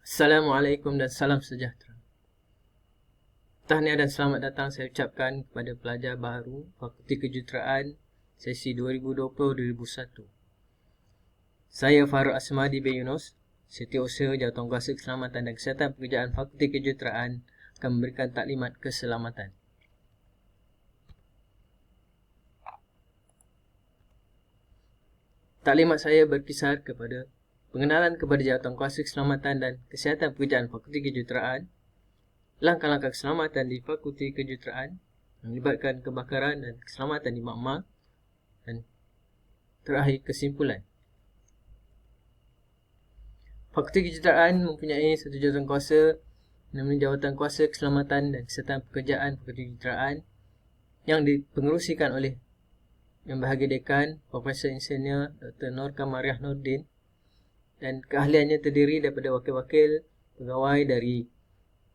Assalamualaikum dan salam sejahtera. Tahniah dan selamat datang saya ucapkan kepada pelajar baru Fakulti Kejuruteraan sesi 2020-2021. Saya Farouk Asmadi bin Yunus, Setiausaha Jawatankuasa Keselamatan dan Kesihatan Pekerjaan Fakulti Kejuruteraan akan memberikan taklimat keselamatan. Taklimat saya berkisar kepada pengenalan kepada Jawatankuasa Keselamatan dan Kesihatan Pekerjaan Fakulti Kejuruteraan, langkah-langkah keselamatan di Fakulti Kejuruteraan melibatkan kebakaran dan keselamatan di makmal, dan terakhir kesimpulan. Fakulti Kejuruteraan mempunyai satu jawatankuasa namanya Jawatankuasa Keselamatan dan Kesihatan Pekerjaan Fakulti Kejuruteraan yang dipengerusikan oleh Yang Berbahagia Dekan Profesor Insinyur Dr. Nur Kamariah Nordin, dan keahliannya terdiri daripada wakil-wakil pegawai dari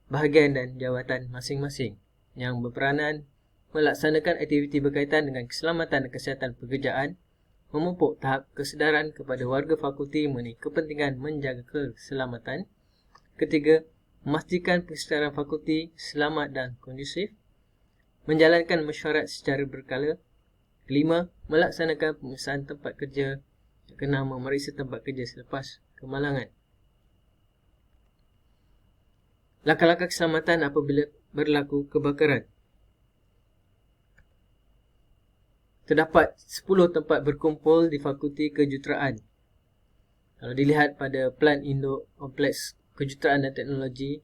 bahagian dan jawatan masing-masing yang berperanan melaksanakan aktiviti berkaitan dengan keselamatan dan kesihatan pekerjaan, memupuk tahap kesedaran kepada warga fakulti mengenai kepentingan menjaga keselamatan. Ketiga, memastikan persekitaran fakulti selamat dan kondusif, menjalankan mesyuarat secara berkala. Kelima, melaksanakan pemeriksaan tempat kerja, kena memeriksa tempat kerja selepas kemalangan. Langkah-langkah keselamatan apabila berlaku kebakaran. Terdapat 10 tempat berkumpul di Fakulti Kejuruteraan. Kalau dilihat pada Plan Induk Kompleks Kejuruteraan dan Teknologi,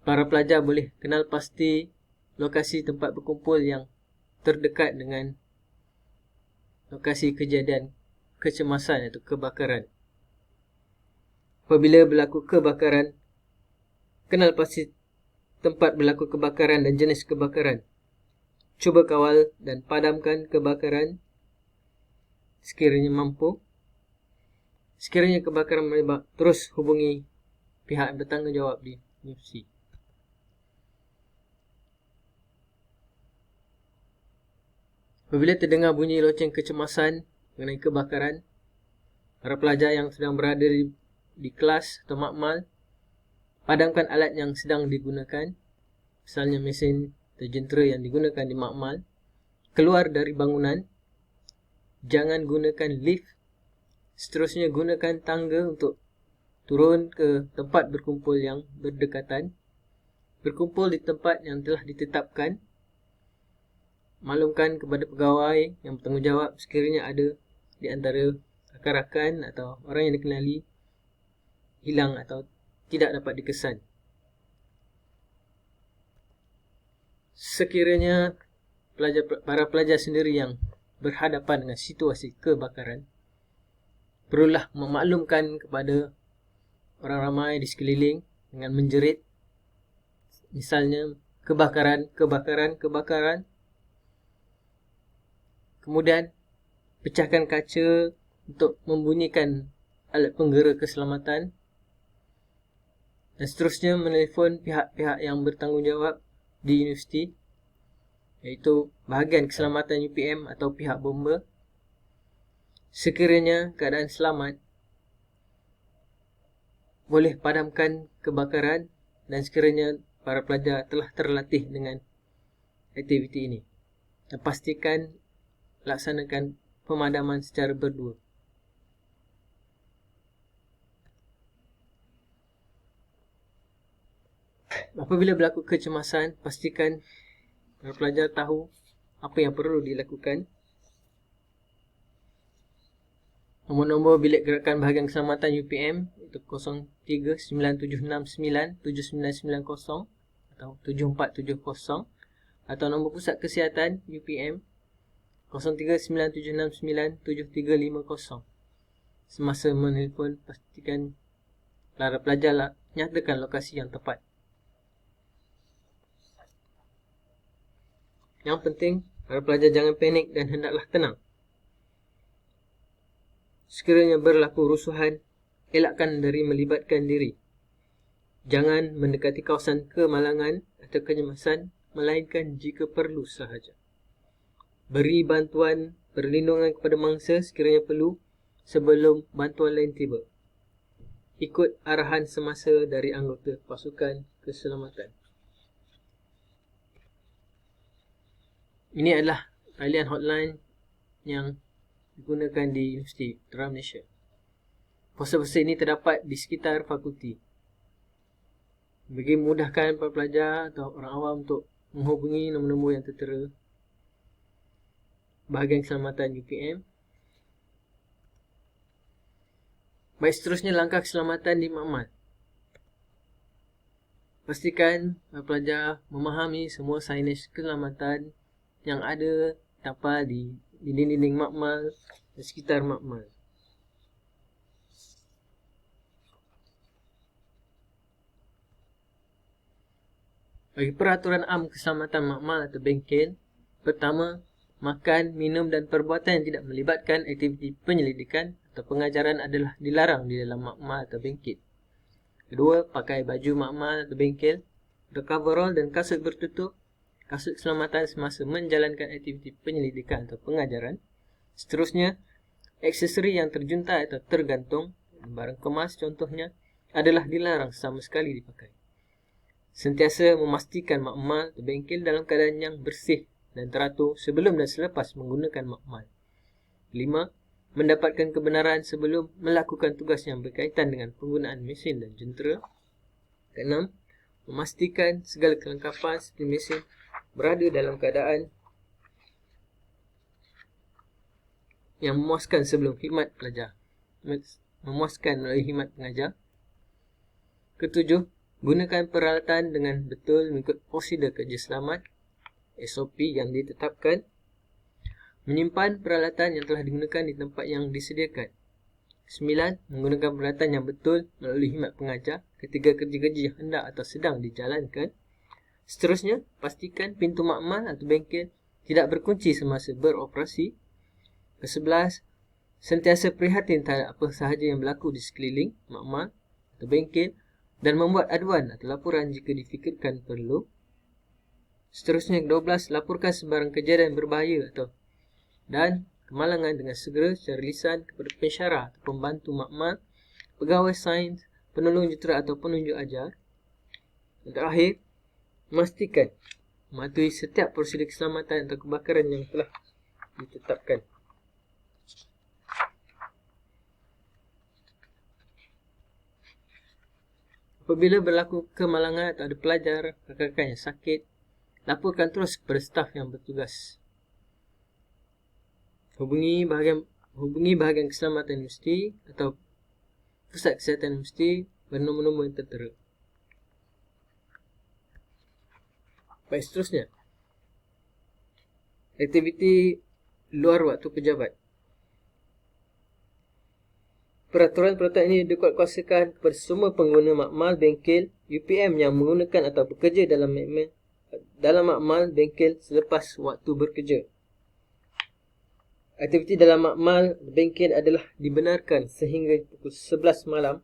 para pelajar boleh kenal pasti lokasi tempat berkumpul yang terdekat dengan lokasi kejadian kecemasan iaitu kebakaran. Apabila berlaku kebakaran, kenal pasti tempat berlaku kebakaran dan jenis kebakaran. Cuba kawal dan padamkan kebakaran sekiranya mampu. Sekiranya kebakaran merebak, terus hubungi pihak yang bertanggungjawab di universiti. Apabila terdengar bunyi loceng kecemasan mengenai kebakaran, para pelajar yang sedang berada di kelas atau makmal, padamkan alat yang sedang digunakan, misalnya mesin atau jentera yang digunakan di makmal. Keluar dari bangunan, jangan gunakan lift. Seterusnya gunakan tangga untuk turun ke tempat berkumpul yang berdekatan. Berkumpul di tempat yang telah ditetapkan. Maklumkan kepada pegawai yang bertanggungjawab sekiranya ada di antara rakan-rakan atau orang yang dikenali hilang atau tidak dapat dikesan. Sekiranya para pelajar sendiri yang berhadapan dengan situasi kebakaran, perlulah memaklumkan kepada orang ramai di sekeliling dengan menjerit, misalnya kebakaran, kebakaran, kebakaran. Kemudian pecahkan kaca untuk membunyikan alat penggera keselamatan, dan seterusnya menelefon pihak-pihak yang bertanggungjawab di universiti, iaitu bahagian keselamatan UPM atau pihak bomba. Sekiranya keadaan selamat, boleh padamkan kebakaran, dan sekiranya para pelajar telah terlatih dengan aktiviti ini, dan pastikan laksanakan pemadaman secara berdua. Apabila berlaku kecemasan, pastikan para pelajar tahu apa yang perlu dilakukan. Nombor-nombor bilik gerakan bahagian keselamatan UPM itu 0397697990 atau 7470, atau nombor pusat kesihatan UPM 0397697350. Semasa menelpon, pastikan para pelajar nyatakan lokasi yang tepat. Yang penting, para pelajar jangan panik dan hendaklah tenang. Sekiranya berlaku rusuhan, elakkan dari melibatkan diri. Jangan mendekati kawasan kemalangan atau kecemasan, melainkan jika perlu sahaja. Beri bantuan perlindungan kepada mangsa sekiranya perlu sebelum bantuan lain tiba. ikut arahan semasa dari anggota pasukan keselamatan. Ini adalah talian hotline yang digunakan di Universiti Tentera Malaysia. Poster-poster ini terdapat di sekitar fakulti, bagi memudahkan para pelajar atau orang awam untuk menghubungi nombor-nombor yang tertera. Bahagian keselamatan UPM. Baik, seterusnya langkah keselamatan di makmal. Pastikan para pelajar memahami semua signage keselamatan yang ada terdapat di dinding-dinding makmal dan sekitar makmal. Bagi peraturan am keselamatan makmal atau bengkel, pertama, makan, minum dan perbuatan yang tidak melibatkan aktiviti penyelidikan atau pengajaran adalah dilarang di dalam makmal atau bengkel. Kedua, pakai baju makmal atau bengkel, coverall dan kasut bertutup, kasut keselamatan semasa menjalankan aktiviti penyelidikan atau pengajaran. Seterusnya, aksesori yang terjuntai atau tergantung, barang kemas contohnya, adalah dilarang sama sekali dipakai. Sentiasa memastikan makmal atau bengkel dalam keadaan yang bersih dan teratur sebelum dan selepas menggunakan makmal. 5. Mendapatkan kebenaran sebelum melakukan tugas yang berkaitan dengan penggunaan mesin dan jentera. 6. Memastikan segala kelengkapan seperti mesin berada dalam keadaan yang memuaskan sebelum khidmat pelajar. Memuaskan melalui khidmat pengajar. Ketujuh, gunakan peralatan dengan betul mengikut prosedur kerja selamat SOP yang ditetapkan. Menyimpan peralatan yang telah digunakan di tempat yang disediakan. 9. Menggunakan peralatan yang betul melalui khidmat pengajar ketika kerja-kerja yang hendak atau sedang dijalankan. Seterusnya, pastikan pintu makmal atau bengkel tidak berkunci semasa beroperasi. Ke-11, sentiasa prihatin terhadap apa sahaja yang berlaku di sekeliling makmal atau bengkel dan membuat aduan atau laporan jika difikirkan perlu. Seterusnya, ke-12, laporkan sebarang kejadian berbahaya dan kemalangan dengan segera secara lisan kepada pensyarah atau pembantu makmal, pegawai sains, penolong jentera atau penunjuk ajar. Dan terakhir, memastikan mematuhi setiap prosedur keselamatan atau kebakaran yang telah ditetapkan. Apabila berlaku kemalangan atau ada pelajar, rakan-rakan yang sakit, laporkan terus kepada staf yang bertugas. Hubungi bahagian keselamatan universiti atau pusat kesihatan universiti bernombor-nombor yang tertera. Baik, seterusnya, aktiviti luar waktu pejabat. Peraturan-peraturan ini dikuatkuasakan kepada semua pengguna makmal bengkel UPM yang menggunakan atau bekerja dalam makmal bengkel selepas waktu bekerja. Aktiviti dalam makmal bengkel adalah dibenarkan sehingga pukul 11 malam,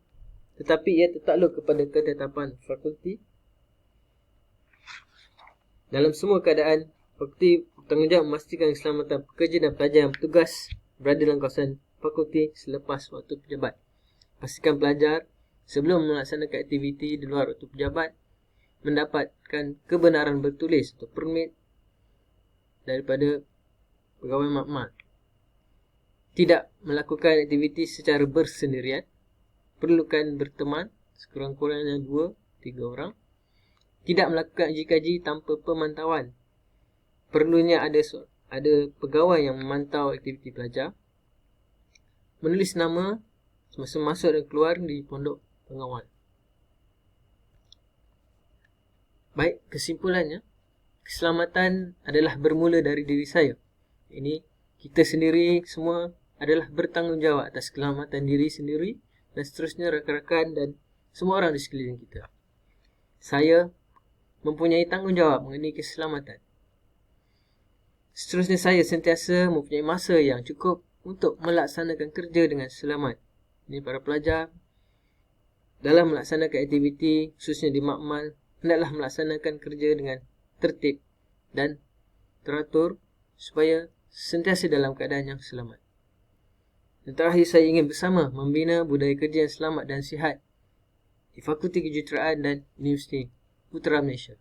tetapi ia tertakluk kepada ketetapan fakulti. Dalam semua keadaan, fakulti bertanggungjawab memastikan keselamatan pekerja dan pelajar yang bertugas berada dalam kawasan fakulti selepas waktu pejabat. Pastikan pelajar sebelum melaksanakan aktiviti di luar waktu pejabat mendapatkan kebenaran bertulis atau permit daripada pegawai makmal. Tidak melakukan aktiviti secara bersendirian. Perlukan berteman sekurang-kurangnya 2-3 orang. Tidak melakukan uji-kaji tanpa pemantauan. Perlunya ada pegawai yang memantau aktiviti pelajar. Menulis nama semasa masuk dan keluar di pondok pengawal. Baik, kesimpulannya, keselamatan adalah bermula dari diri saya. Ini kita sendiri semua adalah bertanggungjawab atas keselamatan diri sendiri dan seterusnya rakan-rakan dan semua orang di sekeliling kita. Saya mempunyai tanggungjawab mengenai keselamatan. Seterusnya, saya sentiasa mempunyai masa yang cukup untuk melaksanakan kerja dengan selamat. Ini para pelajar dalam melaksanakan aktiviti khususnya di makmal hendaklah melaksanakan kerja dengan tertib dan teratur supaya sentiasa dalam keadaan yang selamat. Dan terakhir, saya ingin bersama membina budaya kerja yang selamat dan sihat di Fakulti Kejuruteraan dan Universiti Putra Malaysia.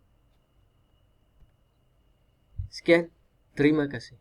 Sekian, terima kasih.